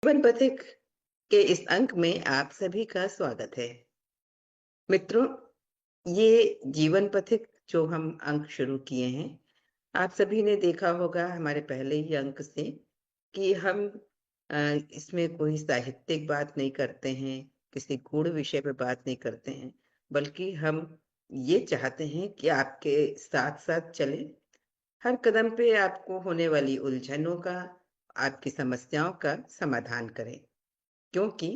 जीवन पथिक के इस अंक में आप सभी का स्वागत है। मित्रों, ये जीवन पथिक जो हम अंक शुरू किए हैं, आप सभी ने देखा होगा हमारे पहले ही अंक से कि हम अ, इसमें कोई साहित्यिक बात नहीं करते हैं, किसी गूढ़ विषय पे बात नहीं करते हैं, बल्कि हम ये चाहते हैं कि आपके साथ-साथ चलें। हर कदम पे आपको होने वाली उलझनों का, आपकी समस्याओं का समाधान करें। क्योंकि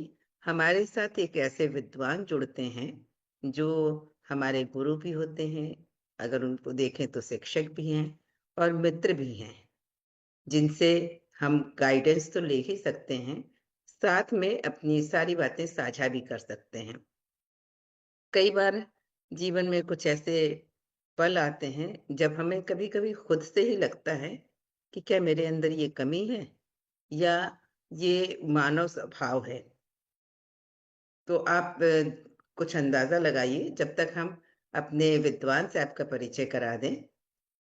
हमारे साथ एक ऐसे विद्वान जुड़ते हैं जो हमारे गुरु भी होते हैं, अगर उनको देखें तो शिक्षक भी हैं और मित्र भी हैं, जिनसे हम गाइडेंस तो ले ही सकते हैं, साथ में अपनी सारी बातें साझा भी कर सकते हैं। कई बार जीवन में कुछ ऐसे पल आते हैं जब हमें कभी-कभी खुद से ही लगता है कि क्या मेरे अंदर ये कमी है या ये मानव स्वभाव है। तो आप कुछ अंदाज़ा लगाइए जब तक हम अपने विद्वान से आपका परिचय करा दें,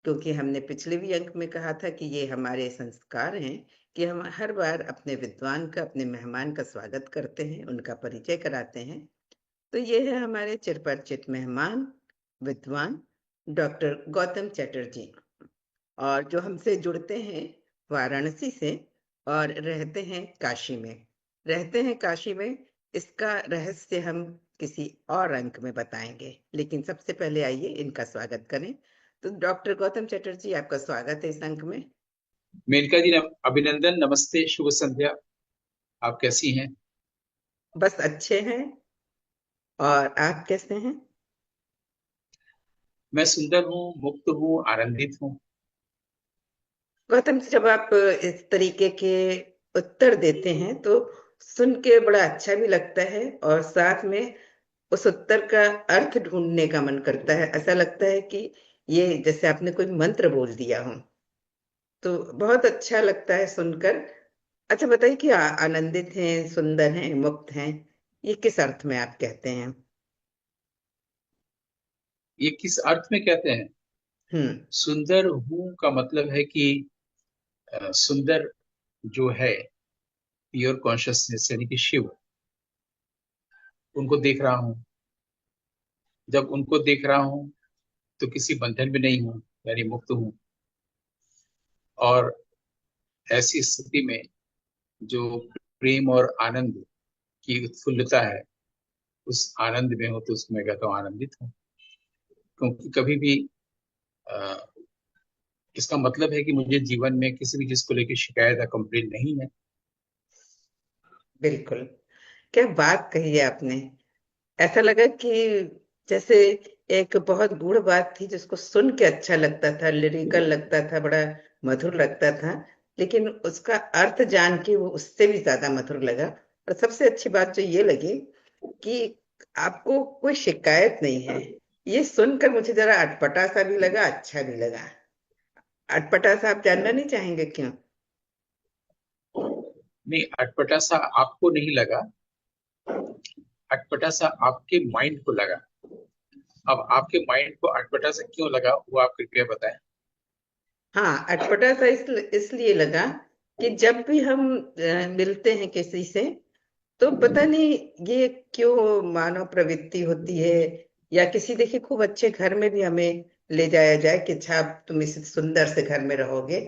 क्योंकि हमने पिछले भी अंक में कहा था कि ये हमारे संस्कार हैं कि हम हर बार अपने विद्वान का, अपने मेहमान का स्वागत करते हैं, उनका परिचय कराते हैं। तो ये है हमारे चिरपरिचित मेहमान, विद्वान डॉक्टर गौतम चटर्जी। और जो हमसे जुड़ते हैं वाराणसी से और रहते हैं काशी में। रहते हैं काशी में, इसका रहस्य हम किसी और अंक में बताएँगे। लेकिन सबसे पहले आइए इनका स्वागत करें। तो डॉक्टर गौतम चटर्जी, आपका स्वागत है इस अंक में। मेनका जी, अभिनंदन, नमस्ते, शुभ संध्या। आप कैसी हैं? बस अच्छे हैं। और आप कैसे हैं? मैं सुंदर हूँ, मुक्त हूँ, आनंदित हूँ। गौतम जी, जब आप इस तरीके के उत्तर देते हैं तो सुन के बड़ा अच्छा भी लगता है और साथ में उस उत्तर का अर्थ ढूँढने का मन करता है। ऐसा लगता है कि ये जैसे आपने कोई मंत्र बोल दिया हो, तो बहुत अच्छा लगता है सुनकर। अच्छा बताइए कि आनंदित हैं, सुंदर हैं, मुक्त हैं, ये किस अर्थ में आप कहते हैं? ये किस अर्थ में कहते हैं? हुँ, सुंदर हूँ का मतलब है कि सुंदर जो है, प्योर कॉन्शियसनेस यानी कि शिव, उनको देख रहा हूँ। जब उनको देख रहा हूँ तो किसी बंधन में नहीं हूँ, यानी मुक्त हूँ। और ऐसी स्थिति में जो प्रेम और आनंद की उत्फुल्लता है, उस आनंद में हो तो उसको मैं कहता हूँ आनंदित हूँ। क्योंकि कभी भी अ, इसका मतलब है कि मुझे जीवन में किसी भी चीज को लेकर शिकायत या कंप्लेन नहीं है। बिल्कुल। क्या बात कही है आपने! ऐसा लगा कि जैसे एक बहुत गूढ़ बात थी जिसको सुन के अच्छा लगता था, लिरिकल लगता था, बड़ा मधुर लगता था, लेकिन उसका अर्थ जान के वो उससे भी ज़्यादा मधुर लगा। और सबसे अच्छी बात जो ये लगी कि आपको कोई शिकायत नहीं है। ये सुनकर मुझे ज़रा अटपटा-सा भी लगा, अच्छा भी लगा। अटपटा-सा आप जानना नहीं चाहेंगे क्यों? नहीं, अटपटा सा आपको नहीं लगा, अटपटा सा आपके माइंड को लगा। अब आपके माइंड को अटपटा सा क्यों लगा, वो आप कृपया बताएं। हाँ, अटपटा-सा इसलिए लगा कि जब भी हम मिलते हैं किसी से, तो पता नहीं ये क्यों मानव प्रवृत्ति होती है, या किसी देखिए खूब अच्छे घर में भी हमें ले जाया जाए कि अच्छा अब तुम इस सुंदर से घर में रहोगे,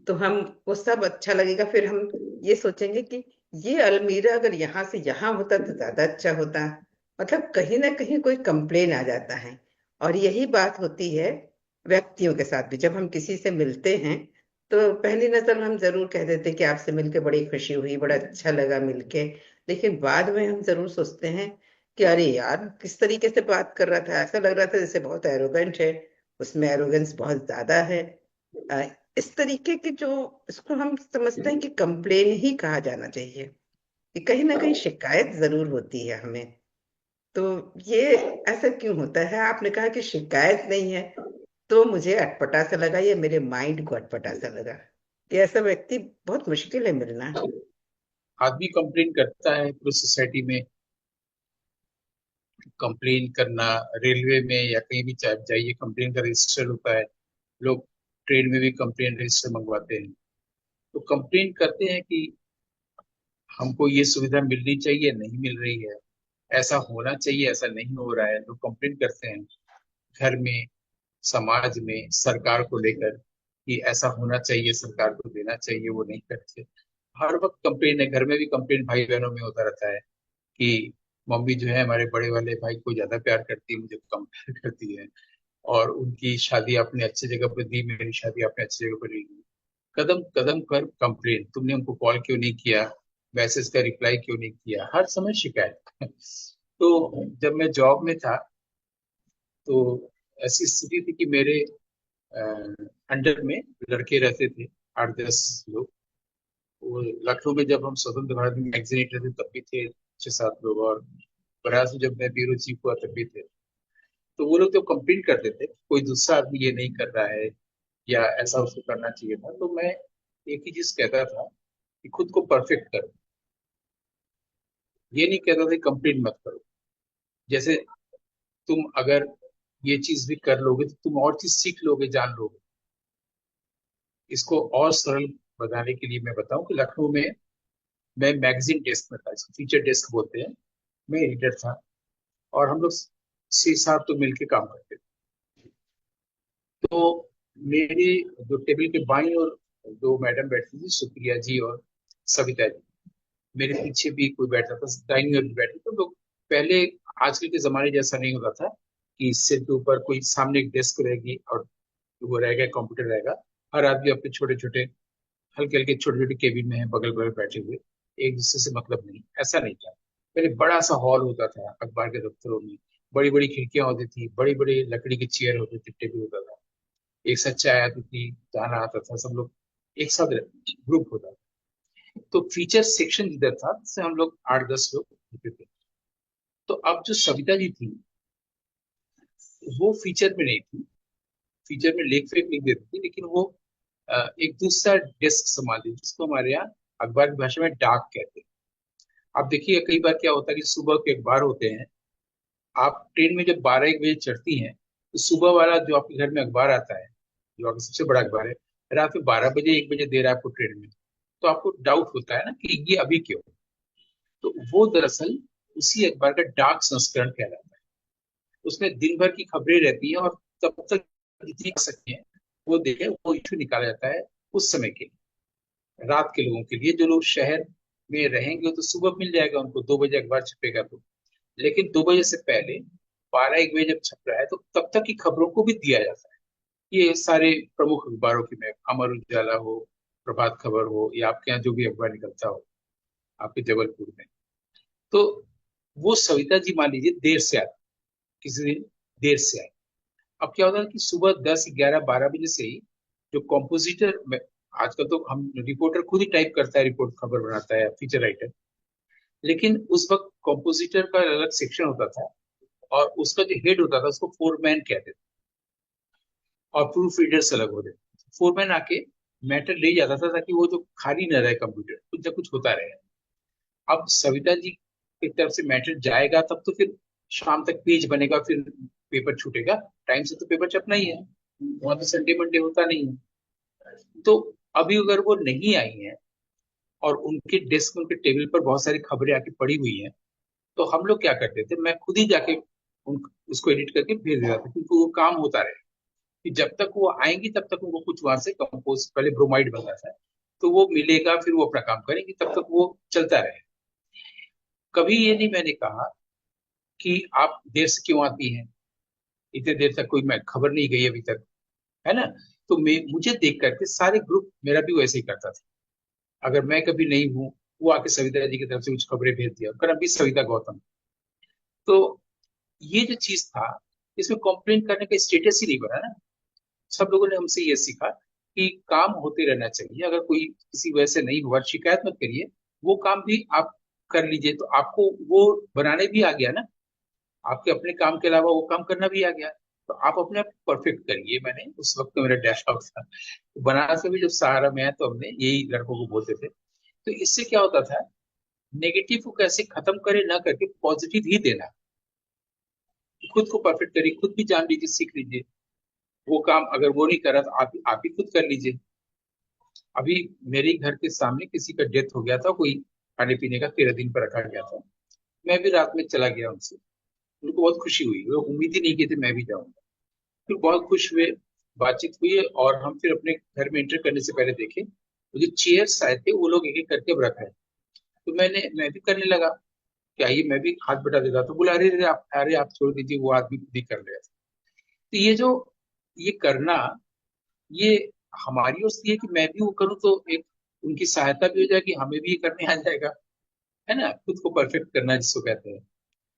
तो हम वो सब अच्छा लगेगा। फिर हम ये सोचेंगे कि ये अलमीरा अगर यहाँ से यहाँ होता तो ज्यादा अच्छा होता। मतलब कहीं ना कहीं कोई कंप्लेन आ जाता है। और यही बात होती है व्यक्तियों के साथ भी। जब हम किसी से मिलते हैं तो पहली नजर में हम जरूर कह देते हैं कि आपसे मिलके बड़ी खुशी हुई, बड़ा अच्छा लगा मिलके। लेकिन बाद में हम ज़रूर सोचते हैं कि अरे यार! किस तरीके से बात कर रहा था, ऐसा लग रहा था जैसे बहुत एरोगेंट है, उसमें एरोगेंस बहुत ज़्यादा है। अ, इस तरीके की जो इसको हम समझते हैं कि कंप्लेन ही कहा जाना चाहिए, कि कहीं न कहीं शिकायत ज़रूर होती है हमें। तो ये ऐसा क्यों होता है? आपने कहा कि शिकायत नहीं है, तो मुझे अटपटा-सा लगा या मेरे माइंड को अटपटा-सा लगा, कि ऐसा व्यक्ति बहुत मुश्किल है मिलना। आदमी कंप्लेन करता है पूरी सोसाइटी में। कंप्लेन करना, रेलवे में या कहीं भी जाइए, कंप्लेन का रजिस्टर होता है। लोग ट्रेन में भी कंप्लेन रजिस्टर मंगवाते हैं। तो कंप्लेन करते हैं कि हमको ये सुविधा मिलनी चाहिए, नहीं मिल रही है, ऐसा होना चाहिए, ऐसा नहीं हो रहा है, लोग कंप्लेन करते हैं घर में, समाज में, सरकार को लेकर कि ऐसा होना चाहिए, सरकार को देना चाहिए, वो नहीं करते। हर वक्त कंप्लेन है, घर में भी कंप्लेन भाई बहनों में होता रहता है कि मम्मी जो है हमारे बड़े वाले भाई को ज्यादा प्यार करती है, मुझे कम प्यार करती है, और उनकी शादी आपने अच्छी जगह पर दी, मेरी शादी आपने अच्छी जगह पर नहीं दी। कदम कदम पर कंप्लेन, तुमने उनको कॉल क्यों नहीं किया, मैसेज का रिप्लाई क्यों नहीं किया, हर समय शिकायत। तो जब मैं जॉब में था तो ऐसी स्थिति थी कि मेरे अंडर में लड़के रहते थे, 8-10 लोग। वो लखनऊ में जब हम स्वतंत्र भारत में मैगजीन एडिटर थे तब भी थे 6-7 लोग, और प्रयास में जब मैं ब्यूरो चीफ हुआ तब भी थे। तो वो लोग तो कंप्लेन करते थे कोई दूसरा आदमी ये नहीं कर रहा है या ऐसा उसको करना चाहिए था। तो मैं एक ही चीज कहता था कि खुद को परफेक्ट करो, ये नहीं कहता था कंप्लेन मत करो। जैसे तुम अगर ये चीज भी कर लोगे तो तुम और चीज सीख लोगे, जान लोगे। इसको और सरल बताने के लिए मैं बताऊं कि लखनऊ में मैं मैगजीन डेस्क में था, इसको फीचर डेस्क बोलते हैं। मैं एडिटर था, और हम लोग 6-7 तो मिलके काम करते थे। तो मेरी जो टेबल के बाईं और दो मैडम बैठती थी, सुप्रिया जी और सविता जी, मेरे पीछे भी कोई बैठता था, दाहिनी ओर भी बैठे। तो लोग पहले, आजकल के जमाने जैसा नहीं होता था कि सिर के ऊपर कोई सामने एक डेस्क रहेगी और वो रहेगा, कंप्यूटर रहेगा। हर आदमी अपने छोटे छोटे, हल्के हल्के छोटे छोटे केबिन में है, बगल बगल बैठे हुए, एक दूसरे से मतलब नहीं, ऐसा नहीं था। पहले बड़ा सा हॉल होता था अखबार के दफ्तरों में, बड़ी बड़ी खिड़कियां होती थी, बड़ी बड़ी लकड़ी के चेयर होते थे, टेबल होता था, एक साथ चाय आती थी, खाना आता था, सब लोग एक साथ ग्रुप होता था। तो फीचर सेक्शन जिधर था, जिससे हम लोग 8-10 लोग होते थे। तो अब जो सविता जी थी वो फीचर में नहीं थी, फीचर में लेख फेक लिख देती थी, लेकिन वो एक दूसरा डेस्क संभालती थी, जिसको हमारे यहाँ अखबार की भाषा में डाक कहते हैं। आप देखिए कई बार क्या होता है कि सुबह के अखबार होते हैं, आप ट्रेन में जब 12-1 बजे चढ़ती हैं तो सुबह वाला जो आपके घर में अखबार आता है, जो आपका सबसे बड़ा अखबार है, रात में 12 बजे 1 बजे दे रहा है आपको ट्रेन में, तो आपको डाउट होता है ना कि ये अभी क्यों। तो वो दरअसल उसी अखबार का डाक संस्करण कहलाता है। उसमें दिन भर की खबरें रहती हैं, और तब तक जितनी आ सकती हैं वो देखे, वो इशू निकाला जाता है उस समय के लिए, रात के लोगों के लिए। जो लोग शहर में रहेंगे तो सुबह मिल जाएगा उनको, 2 बजे अखबार छपेगा तो। लेकिन 2 बजे से पहले 12-1 बजे जब छप रहा है तो तब तक की खबरों को भी दिया जाता है। ये सारे प्रमुख अखबारों की, में अमर उजाला हो, प्रभात खबर हो, या आपके यहाँ जो भी अखबार निकलता हो आपके जबलपुर में। तो वो सविता जी मान लीजिए देर से आती, किसी दिन देर से आई। अब क्या होता है कि सुबह 10-11-12 बजे से ही जो कॉम्पोजिटर में, आजकल तो हम रिपोर्टर खुद ही टाइप करता है, रिपोर्ट खबर बनाता है, फीचर राइटर, लेकिन उस वक्त कॉम्पोजिटर का अलग सेक्शन होता था, और उसका जो हेड होता था उसको फोरमैन कहते थे, और प्रूफ रीडर्स अलग होते थे। फोरमैन आके मैटर ले जाता था ताकि वो जो खाली न रहे कंप्यूटर, कुछ ना कुछ होता रहे। अब सविता जी की तरफ से मैटर जाएगा तब तो फिर शाम तक पेज बनेगा, फिर पेपर छूटेगा। टाइम से तो पेपर छपना ही है, वहां तो संडे मंडे होता नहीं है। तो अभी अगर वो नहीं आई है और उनके डेस्क, उनके टेबल पर बहुत सारी खबरें आके पड़ी हुई हैं, तो हम लोग क्या करते थे, मैं खुद ही जाके उसको एडिट करके भेज देता था, क्योंकि वो काम होता रहे कि जब तक वो आएंगी तब तक उनको कुछ वहां से कंपोज, पहले ब्रोमाइड बनता है, तो वो मिलेगा, फिर वो अपना काम करेंगे, तब तक वो चलता रहे। कभी ये नहीं मैंने कहा कि आप देर से क्यों आती हैं, इतने देर तक कोई मैं खबर नहीं गई अभी तक, है ना। तो मैं, मुझे देख करके सारे ग्रुप मेरा भी वैसे ही करता था। अगर मैं कभी नहीं हूँ, वो आके सविता जी की तरफ से कुछ खबरें भेज दिया कर, अभी सविता गौतम। तो ये जो चीज था, इसमें कंप्लेन करने का स्टेटस ही नहीं बना ना। सब लोगों ने हमसे ये सीखा कि काम होते रहना चाहिए, अगर कोई किसी वजह से नहीं हुआ शिकायत मत करिए, वो काम भी आप कर लीजिए। तो आपको वो बनाने भी आ गया ना, आपके अपने काम के अलावा वो काम करना भी आ गया, तो आप अपने आप परफेक्ट करिए। मैंने उस वक्त तो मेरा डैश आउट था, तो बनारस में भी जब सहारा में आया तो हमने यही लड़कों को बोलते थे। तो इससे क्या होता था, नेगेटिव को कैसे खत्म करे ना करके पॉजिटिव ही देना। खुद को परफेक्ट करिए, खुद भी जान लीजिए, सीख लीजिए। वो काम अगर वो नहीं करा तो आप ही खुद कर लीजिए। अभी मेरे घर के सामने किसी का डेथ हो गया था, कोई खाने पीने का 13 दिन पर रखा गया था। मैं भी रात में चला गया उनसे। उनको बहुत खुशी हुई, वो उम्मीद ही नहीं की थी मैं भी जाऊंगा। फिर बहुत खुश हुए, बातचीत हुई, और हम फिर अपने घर में एंटर करने से पहले देखे वो जो चेयर्स आए थे वो लोग एक एक करके अब रखा है। तो मैं भी करने लगा कि आइए मैं भी हाथ बटा देता, तो बोला अरे अरे आप छोड़ दीजिए, वो आदमी खुद ही कर लेगा। तो ये करना, ये हमारी ओर से है कि मैं भी वो करूँ तो एक उनकी सहायता भी हो जाएगी, हमें भी ये करने आ जाएगा, है ना, खुद को परफेक्ट करना जिसको कहते हैं,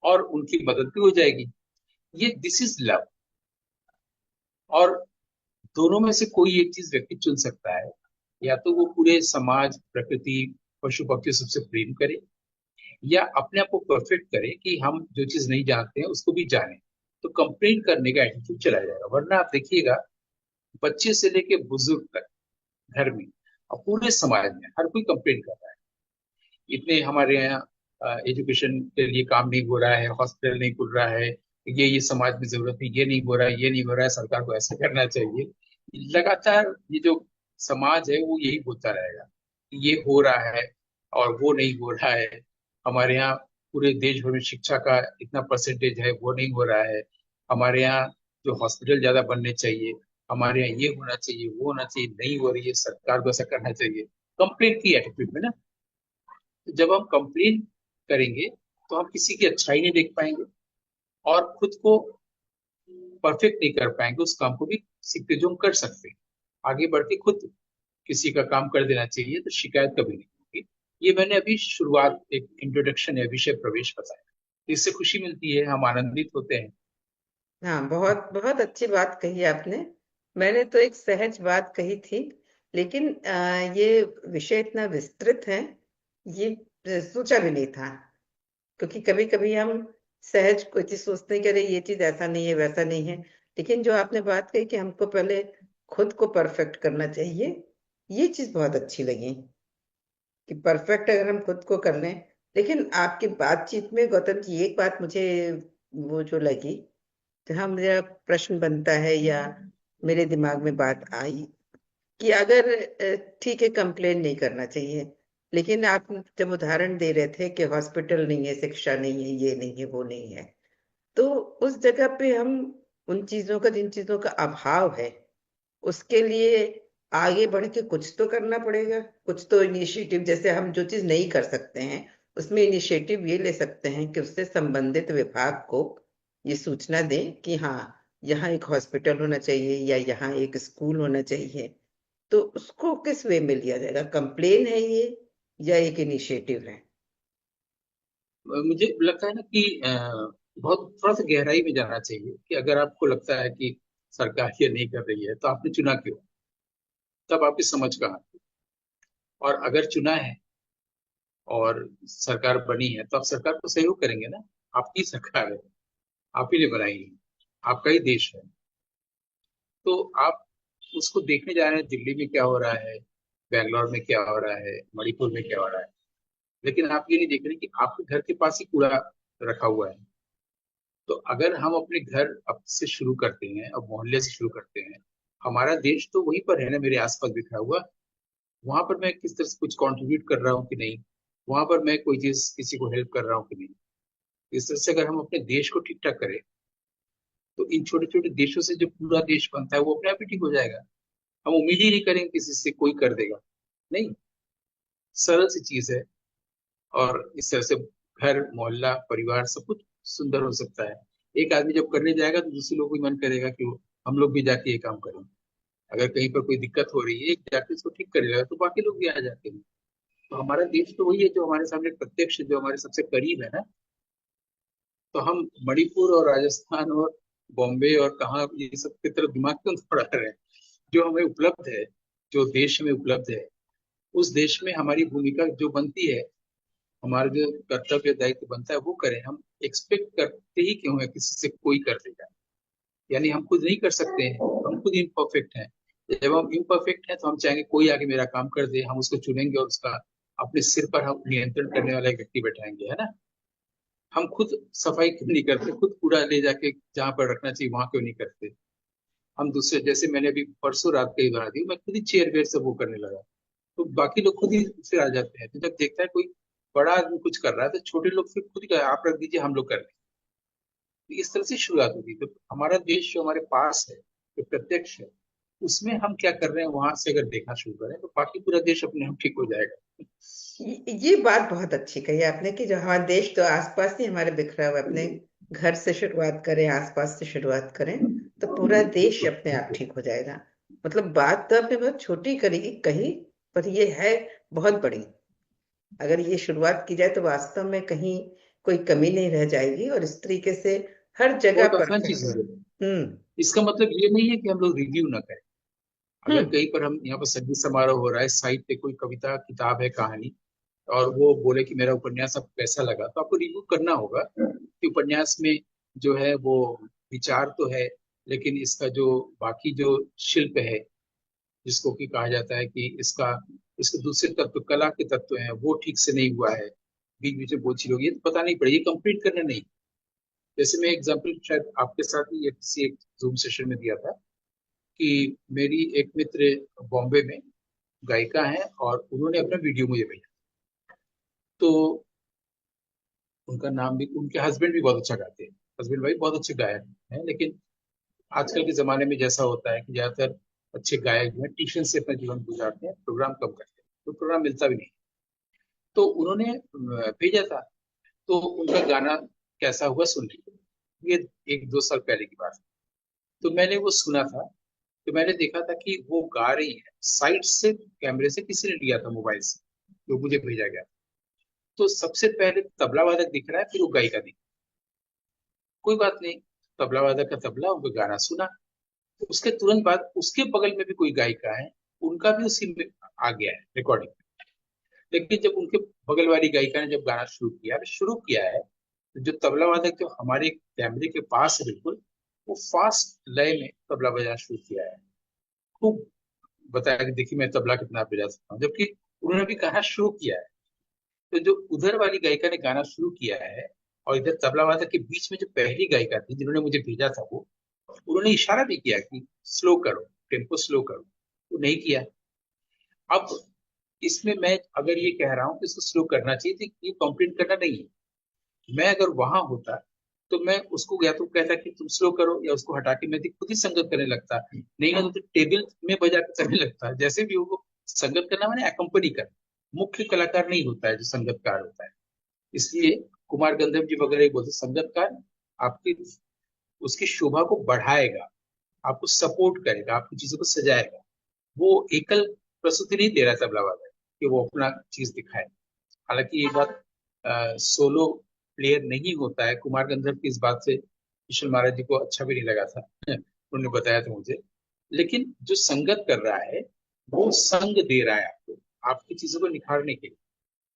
और उनकी मदद भी हो जाएगी। ये दिस इज लव। और दोनों में से कोई एक चीज व्यक्ति चुन सकता है, या तो वो पूरे समाज, प्रकृति, पशु पक्षी सबसे प्रेम करे, या अपने आप को परफेक्ट करे कि हम जो चीज नहीं जानते हैं उसको भी जाने। तो कंप्लेन करने का एटीट्यूड चला जाएगा, वरना आप देखिएगा बच्चे से लेके बुजुर्ग तक घर में और पूरे समाज में हर कोई कंप्लेन कर रहा है। इतने हमारे यहाँ एजुकेशन के लिए काम नहीं हो रहा है, हॉस्पिटल नहीं खुल रहा है, ये समाज में जरूरत है, ये नहीं हो रहा है, ये नहीं हो रहा है, सरकार को ऐसा करना चाहिए। लगातार ये जो समाज है वो यही बोलता रहेगा, ये हो रहा है और वो नहीं हो रहा है। हमारे यहाँ पूरे देश भर में शिक्षा का इतना परसेंटेज है, वो नहीं हो रहा है। हमारे यहाँ जो हॉस्पिटल ज्यादा बनने चाहिए, हमारे यहाँ ये होना चाहिए, वो होना चाहिए, नहीं हो रही है, सरकार को ऐसा करना चाहिए। कंप्लेंट की एटीट्यूड में ना, तो जब हम कंप्लेन करेंगे तो हम किसी की अच्छाई नहीं देख पाएंगे, और खुद को परफेक्ट नहीं कर पाएंगे उस काम को भी सीखते जो हम कर सकते हैं। आगे बढ़ के खुद किसी का काम कर देना चाहिए, तो शिकायत कभी नहीं होगी। ये मैंने अभी शुरुआत, एक इंट्रोडक्शन या विषय प्रवेश बताया, तो इससे खुशी मिलती है, हम आनंदित होते हैं। हाँ, बहुत बहुत अच्छी बात कही आपने। मैंने तो एक सहज बात कही थी, लेकिन ये विषय इतना विस्तृत है, ये सोचा भी नहीं था। क्योंकि कभी कभी हम सहज कोई चीज सोचते हैं कि अरे ये चीज ऐसा नहीं है, वैसा नहीं है। लेकिन जो आपने बात कही कि हमको पहले खुद को परफेक्ट करना चाहिए, ये चीज बहुत अच्छी लगी कि परफेक्ट अगर हम खुद को कर लें। लेकिन आपकी बातचीत में गौतम जी एक बात मुझे वो जो लगी, जहाँ मेरा प्रश्न बनता है या मेरे दिमाग में बात आई कि अगर ठीक है, कंप्लेन नहीं करना चाहिए, लेकिन आप जब उदाहरण दे रहे थे कि हॉस्पिटल नहीं है, शिक्षा नहीं है, ये नहीं है, वो नहीं है, तो उस जगह पे हम उन चीजों का, जिन चीजों का अभाव है, उसके लिए आगे बढ़ के कुछ तो करना पड़ेगा। कुछ तो इनिशिएटिव, जैसे हम जो चीज नहीं कर सकते हैं उसमें इनिशिएटिव ये ले सकते हैं कि उससे संबंधित विभाग को ये सूचना दें कि हाँ, यहाँ एक हॉस्पिटल होना चाहिए या यहाँ एक स्कूल होना चाहिए। तो उसको किस वे में लिया जाएगा? कंप्लेन है ये या एक इनिशिएटिव है? मुझे लगता है ना कि बहुत थोड़ा सा गहराई में जाना चाहिए, कि अगर आपको लगता है कि सरकार ये नहीं कर रही है तो आपने चुना क्यों, तब आपकी समझ कहाँ थी। और अगर चुना है और सरकार बनी है तो आप सरकार को सहयोग करेंगे ना, आपकी सरकार है, आप ही ने बनाई है, आपका ही देश है। तो आप उसको देखने जा रहे हैं दिल्ली में क्या हो रहा है, बैंगलोर में क्या हो रहा है, मणिपुर में क्या हो रहा है, लेकिन आप ये नहीं देख रहे कि आपके घर के पास ही कूड़ा रखा हुआ है। तो अगर हम अपने घर अब से शुरू करते हैं, अब मोहल्ले से शुरू करते हैं, हमारा देश तो वहीं पर है ना, मेरे आसपास बिखरा हुआ, वहां पर मैं किस तरह से कुछ कंट्रीब्यूट कर रहा हूँ कि नहीं, वहां पर मैं कोई चीज किसी को हेल्प कर रहा हूँ कि नहीं। इस तरह से अगर हम अपने देश को ठीक ठाक करें, तो इन छोटे छोटे देशों से जो पूरा देश बनता है वो अपने आप ही ठीक हो जाएगा। हम उम्मीद ही नहीं करेंगे किसी से कोई कर देगा, नहीं, सरल सी चीज है। और इस तरह से घर, मोहल्ला, परिवार सब कुछ सुंदर हो सकता है। एक आदमी जब करने जाएगा तो दूसरे लोग भी मन करेगा कि हम लोग भी जाके ये काम करें। अगर कहीं पर कोई दिक्कत हो रही है, एक जाके इसको ठीक करेगा तो बाकी लोग भी आ जाते हैं। तो हमारा देश तो वही है जो हमारे सामने प्रत्यक्ष, जो हमारे सबसे करीब है ना। तो हम मणिपुर और राजस्थान और बॉम्बे और कहाँ ये सब की तरफ दिमाग क्यों दौड़ा रहे हैं। जो हमें उपलब्ध है, जो देश में उपलब्ध है, उस देश में हमारी भूमिका जो बनती है, हमारा जो कर्तव्य दायित्व बनता है वो करें। हम एक्सपेक्ट करते ही क्यों है किसी से कोई कर देगा, यानी हम खुद नहीं कर सकते हैं, हम खुद इम्परफेक्ट हैं। जब हम इम्परफेक्ट हैं तो हम चाहेंगे कोई आगे मेरा काम कर दे, हम उसको चुनेंगे और उसका अपने सिर पर हम नियंत्रण करने वाला एक व्यक्ति बैठाएंगे, है ना। हम खुद सफाई क्यों नहीं करते, खुद कूड़ा ले जाके जहाँ पर रखना चाहिए वहां क्यों नहीं करते। हम दूसरे, जैसे मैंने अभी परसों रात का ही बना दी, मैं खुद ही चेयर वेयर सब वो करने लगा, तो बाकी लोग खुद ही फिर आ जाते हैं। तो जब देखता है कोई बड़ा आदमी कुछ कर रहा है तो छोटे लोग फिर खुद ही कहे, आप रख दीजिए, हम लोग कर लेंगे। तो इस तरह से शुरुआत होती है। तो हमारा देश जो हमारे पास है, जो प्रत्यक्ष है, उसमें हम क्या कर रहे हैं वहां से अगर देखना शुरू करें तो बाकी पूरा देश अपने आप ठीक हो जाएगा। ये बात बहुत अच्छी कही आपने कि जो हमारा देश तो आसपास ही हमारे बिखरा हुआ है। अपने घर से शुरुआत करें, आसपास से शुरुआत करें, तो पूरा देश बिल्कुल। अपने आप ठीक हो जाएगा। मतलब बात तो आपने बहुत छोटी करी कही, पर ये है बहुत बड़ी। अगर ये शुरुआत की जाए तो वास्तव में कहीं कोई कमी नहीं रह जाएगी, और इस तरीके से हर जगह बहुत आसान चीज परफेक्ट। है। हम्म। इसका मतलब ये नहीं है कि हम लोग रिव्यू ना करें। अगर हम्म। कहीं पर हम यहाँ पर संगीत समारोह हो रहा है, साहित्य कोई कविता किताब है, कहानी, और वो बोले कि मेरा उपन्यास आपको कैसा लगा, तो आपको रिव्यू करना होगा कि उपन्यास में जो है वो विचार तो है, लेकिन इसका जो बाकी जो शिल्प है, जिसको कि कहा जाता है कि इसका इसके दूसरे तत्व, कला के तत्व हैं, वो ठीक से नहीं हुआ है, बीच बीच में बोझिल होगी, ये तो पता नहीं पड़ेगी, कंप्लीट करना नहीं। जैसे मैं एग्जाम्पल शायद आपके साथ ही किसी एक जूम सेशन में दिया था कि मेरी एक मित्र बॉम्बे में गायिका हैं और उन्होंने अपना वीडियो मुझे भेजा। तो उनका नाम भी, उनके हस्बैंड भी बहुत अच्छा गाते हैं, हस्बैंड भाई बहुत अच्छे गायक हैं, लेकिन आजकल के जमाने में जैसा होता है कि ज्यादातर अच्छे गायक जो है ट्यूशन से अपना जीवन गुजारते हैं, प्रोग्राम कम करते हैं, तो प्रोग्राम मिलता भी नहीं। तो उन्होंने भेजा था। तो उनका गाना कैसा हुआ सुन लीजिए, ये 1-2 साल पहले की बात है। तो मैंने वो सुना था। तो मैंने देखा था कि वो गा रही है साइड से, कैमरे से किसी ने लिया था मोबाइल से, जो मुझे भेजा गया। तो सबसे पहले तबला वादक दिख रहा है, फिर वो गायिका दिख। कोई बात नहीं, तबला वादक का तबला, उनको गाना सुना। तो उसके तुरंत बाद उसके बगल में भी कोई गायिका है, उनका भी उसी में आ गया है रिकॉर्डिंग। लेकिन जब उनके बगल वाली गायिका ने जब गाना शुरू किया है, तो जो तबला वादक जो हमारे कैमरे के पास है बिल्कुल, वो फास्ट लय में तबला बजाना शुरू किया है। खूब बताया कि देखिए मैं तबला कितना बजा सकता हूँ, जबकि उन्होंने भी गाना शुरू किया है। तो जो उधर वाली गायिका ने गाना शुरू किया है, और इधर तबला वादक के बीच में जो पहली गायिका थी जिन्होंने मुझे भेजा था, वो उन्होंने इशारा भी किया कि स्लो करो, टेम्पो स्लो करो, वो नहीं किया। अब इसमें मैं अगर ये कह रहा हूँ कि इसको स्लो करना चाहिए, तो ये कंप्लेंट करना नहीं है। मैं अगर वहां होता तो मैं उसको या तो कहता कि तुम स्लो करो, या उसको हटा के मैं खुद ही संगत करने लगता, नहीं ना तो टेबल में बजा के करने लगता। जैसे भी हो, वो संगत करना मैंने एकम्पनी करना, मुख्य कलाकार नहीं होता है जो संगतकार होता है। इसलिए कुमार गंधर्व जी वगैरह ही बोलते संगतकार आपकी उसकी शोभा को बढ़ाएगा, आपको सपोर्ट करेगा, आपकी चीजों को सजाएगा। वो एकल प्रस्तुति नहीं दे रहा है तबला वाला कि वो अपना चीज दिखाए। हालांकि ये बात सोलो प्लेयर नहीं होता है। कुमार गंधर्व की इस बात से किशोर महाराज जी को अच्छा भी नहीं लगा था उन्होंने बताया था मुझे। लेकिन जो संगत कर रहा है, वो संग दे रहा है आपको, आपकी चीजों को निखारने के लिए।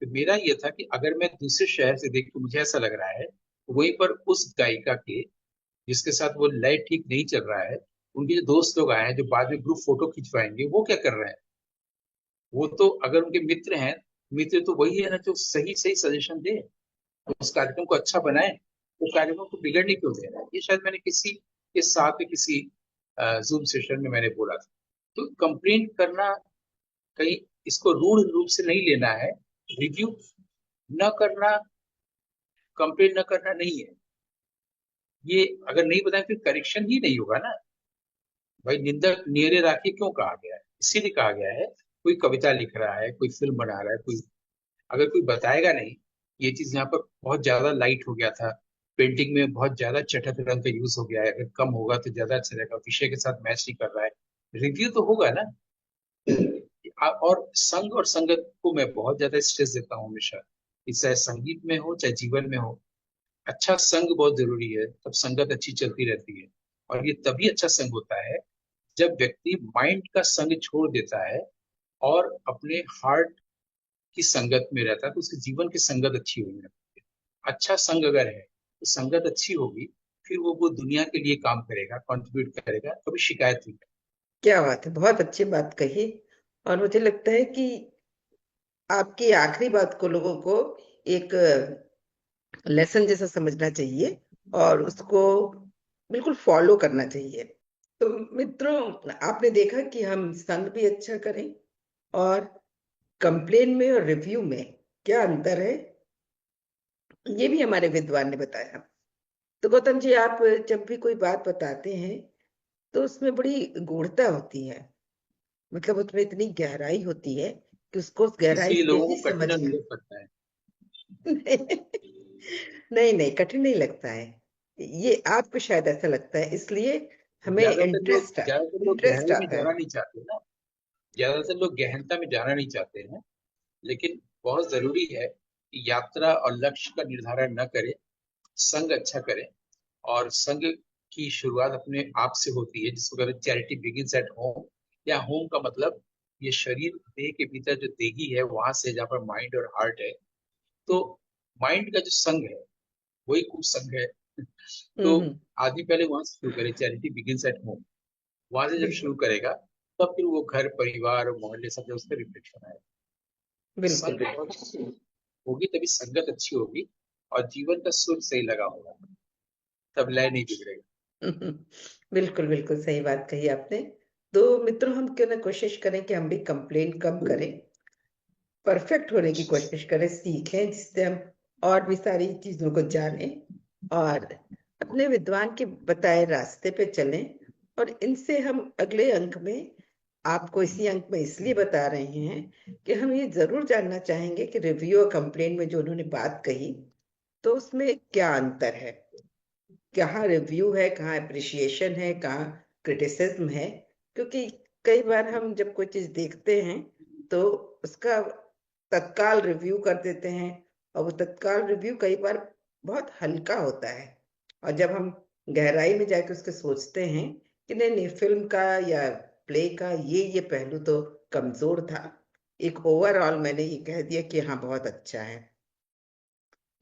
तो मेरा ये था कि अगर मैं दूसरे शहर से देख के मुझे ऐसा लग रहा है, वहीं पर उस गायिका के जिसके साथ वो लय ठीक नहीं चल रहा है, उनके जो दोस्त लोग आए हैं जो बाद में ग्रुप फोटो खिंचवाएंगे, वो क्या कर रहे हैं? वो तो अगर उनके मित्र हैं, मित्र तो वही है ना जो सही सही सजेशन दे, उस कार्यक्रम को अच्छा बनाए, वो कार्यक्रम को बिगड़ने क्यों दे रहा है? ये शायद मैंने किसी के साथ किसी जूम सेशन में मैंने बोला था। तो कंप्लेंट करना कहीं, इसको रूढ़ रूप से नहीं लेना है। रिव्यू न करना, कंप्लेंट न करना नहीं है। ये अगर नहीं बताएं फिर करेक्शन ही नहीं होगा ना। भाई निंदक नियरे राखी क्यों कहा गया है? इसीलिए कहा गया है, कोई कविता लिख रहा है, कोई फिल्म बना रहा है, कोई अगर कोई बताएगा नहीं, ये चीज यहाँ पर बहुत ज्यादा लाइट हो गया था, पेंटिंग में बहुत ज्यादा चटक रंग का यूज हो गया है, अगर कम होगा तो ज्यादा अच्छा रहेगा, विषय के साथ मैच नहीं कर रहा है, रिव्यू तो होगा ना। और संग और संगत को मैं बहुत ज्यादा स्ट्रेस देता हूँ हमेशा, कि चाहे संगीत में हो चाहे जीवन में हो, अच्छा संग बहुत जरूरी है, तब संगत अच्छी चलती रहती है। और ये तभी अच्छा संग होता है जब व्यक्ति माइंड का संग छोड़ देता है और अपने हार्ट की संगत में रहता है, तो उसके जीवन की संगत अच्छी होगी। अच्छा संग अगर है तो संगत अच्छी होगी, फिर वो दुनिया के लिए काम करेगा, कंट्रीब्यूट करेगा, कभी शिकायत नहीं करेगा। क्या बात है, बहुत अच्छी बात कही। और मुझे लगता है कि आपकी आखिरी बात को लोगों को एक लेसन जैसा समझना चाहिए, और उसको बिल्कुल फॉलो करना चाहिए। तो मित्रों, आपने देखा कि हम संग भी अच्छा करें, और कंप्लेन में और रिव्यू में क्या अंतर है, ये भी हमारे विद्वान ने बताया। तो गौतम जी, आप जब भी कोई बात बताते हैं तो उसमें बड़ी गूढ़ता होती है, मतलब उसमें इतनी गहराई होती है कि उसको उस गहराई इसलिए से लोगों ही को कठिन समझना। अनुभव करता है। नहीं नहीं, कठिन नहीं लगता है। ये आपको शायद ऐसा लगता है, इसलिए हमें ज्यादातर लोग इंटरेस्ट गहराई में आता है। जाना नहीं चाहते ना। ज्यादातर लोग गहनता में जाना नहीं चाहते हैं। लेकिन बहुत जरूरी है कि यात्रा और लक्ष्य का निर्धारण न करें, संग अच्छा करें। और संग की शुरुआत अपने आप से होती है, जिसको कहते हैं चैरिटी बिगिंस एट होम। या होम का मतलब ये शरीर, देह के भीतर जो देही है वहां से, जहाँ पर माइंड और हार्ट है। तो माइंड का जो संग है वही कुछ संग है। तो हम्म। आदमी पहले वहां से शुरू करे, चैरिटी बिगिंस एट होम। वहां से जब शुरू बिल्कुल करेगा तब फिर वो घर परिवार और मोहल्ले सब, उसका रिफ्लेक्शन आएगा। बिल्कुल संग बिल्कुल। बहुत होगी तभी संगत अच्छी होगी, और जीवन का सुर सही लगा होगा, तब लय नहीं बिगड़ेगा। बिल्कुल बिल्कुल सही बात कही आपने। तो मित्रों, हम क्यों ना कोशिश करें कि हम भी कंप्लेन कम करें, परफेक्ट होने की कोशिश करें, सीखें, जिससे हम और भी सारी चीजों को जानें और अपने विद्वान के बताए रास्ते पे चलें। और इनसे हम अगले अंक में, आपको इसी अंक में इसलिए बता रहे हैं कि हम ये जरूर जानना चाहेंगे कि रिव्यू और कंप्लेन में जो उन्होंने बात कही, तो उसमें क्या अंतर है, कहाँ रिव्यू है, कहाँ अप्रिशिएशन है, कहाँ क्रिटिसिज्म है। क्योंकि कई बार हम जब कोई चीज देखते हैं तो उसका तत्काल रिव्यू कर देते हैं, और वो तत्काल रिव्यू कई बार बहुत हल्का होता है। और जब हम गहराई में जाके उसके सोचते हैं कि नहीं नहीं, फिल्म का या प्ले का ये पहलू तो कमजोर था, एक ओवरऑल मैंने ये कह दिया कि हाँ बहुत अच्छा है।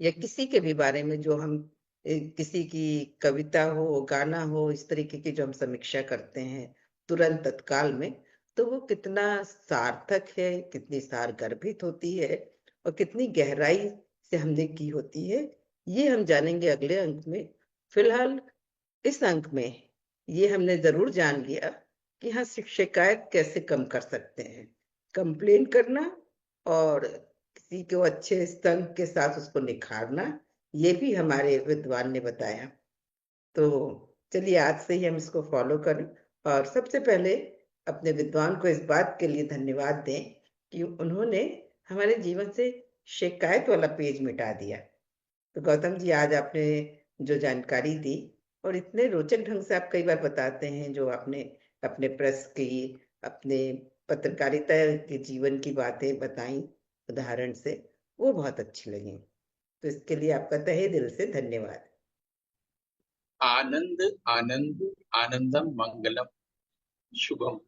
या किसी के भी बारे में जो हम किसी की कविता हो, गाना हो, इस तरीके की जो हम समीक्षा करते हैं तुरंत तत्काल में, तो वो कितना सार्थक है, कितनी सारगर्भित होती है, और कितनी गहराई से हमने की होती है, ये हम जानेंगे अगले अंक में। फिलहाल इस अंक में ये हमने जरूर जान लिया कि हाँ, शिकायत कैसे कम कर सकते हैं, कंप्लेन करना और किसी को अच्छे स्तंभ के साथ उसको निखारना, ये भी हमारे विद्वान ने बताया। तो चलिए, आज से ही हम इसको फॉलो करें। और सबसे पहले अपने विद्वान को इस बात के लिए धन्यवाद दें कि उन्होंने हमारे जीवन से शिकायत वाला पेज मिटा दिया। तो गौतम जी, आज आपने जो जानकारी दी, और इतने रोचक ढंग से आप कई बार बताते हैं, जो आपने अपने प्रेस की, अपने पत्रकारिता के जीवन की बातें बताई उदाहरण से, वो बहुत अच्छी लगी। तो इसके लिए आपका तहे दिल से धन्यवाद। आनंद, आनंद, आनंदम मंगलम, शुभम।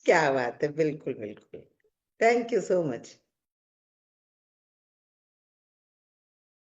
क्या बात है, बिल्कुल बिल्कुल। Thank you so much.